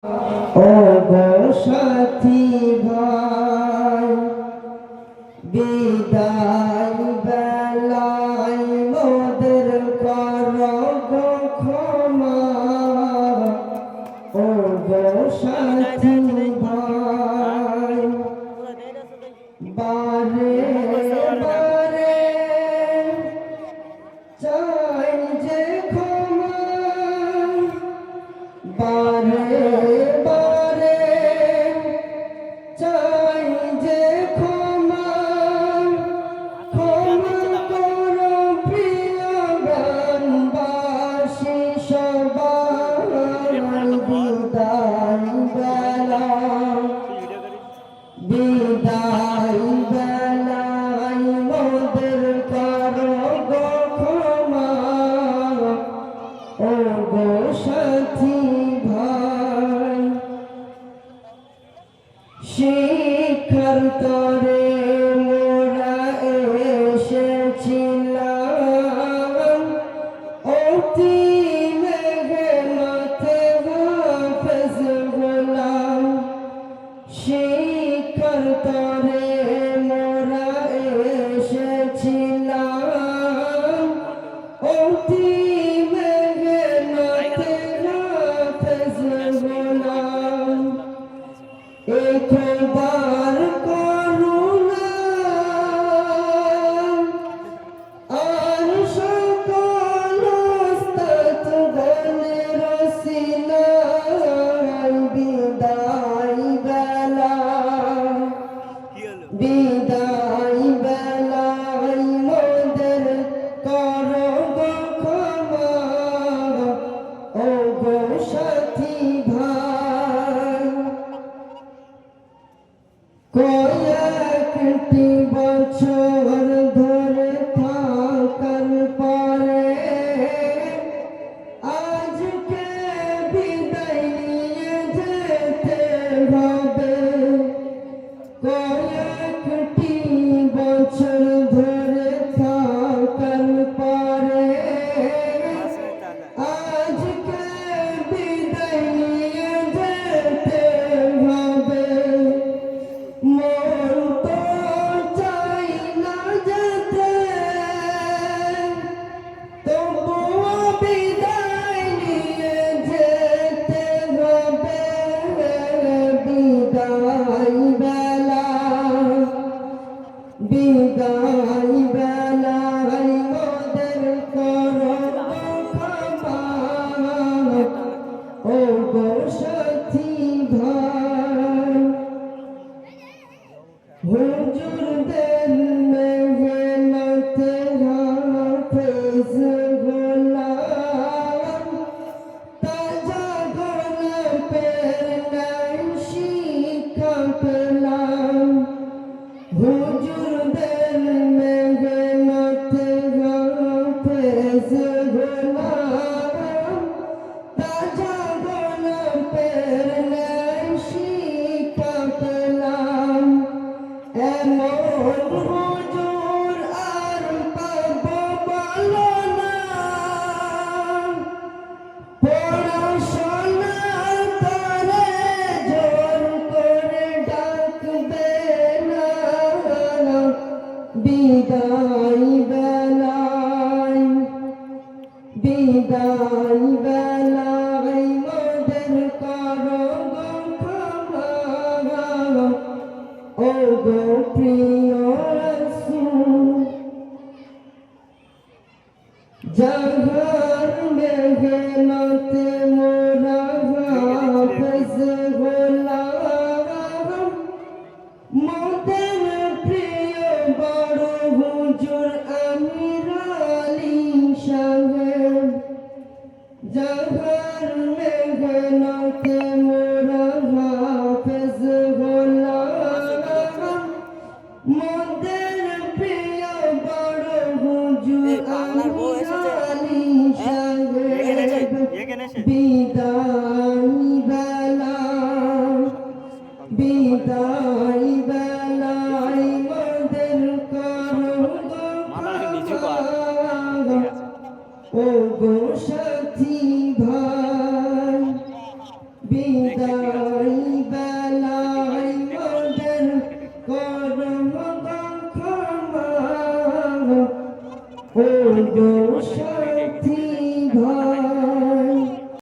ও গো সাথী ভাই বিদায় বেলায় মোদের করো গো ক্ষমা। ও গো সাথী ভাই বারে বারে চাই যে ক্ষমা, বারে বারে চাই যে ক্ষমা। ক্ষমা করো প্রিয় গ্রামবাসী সবাই। বিদায় বেলা বিদায় বেলায় মোদের করো গো ক্ষমা। ও গো সাথী ভাই শিক্ষার তরে মোরা এসেছিলাম, অতি মেঘনাতে হাফেজ গোলাম। শিক্ষার তরে মোরা এসেছিলাম, অতি মেঘনাতে হাফেজ গোলাম। একবার করুণা আর সকল উস্তাদ গণের রসিলায়। বিদায় বেলা বিদায় বেলায় মোদের করো গো ক্ষমা। ও গো সাথী ভাই বিদায় বেলায় মোদের করম ক্ষমা ও গো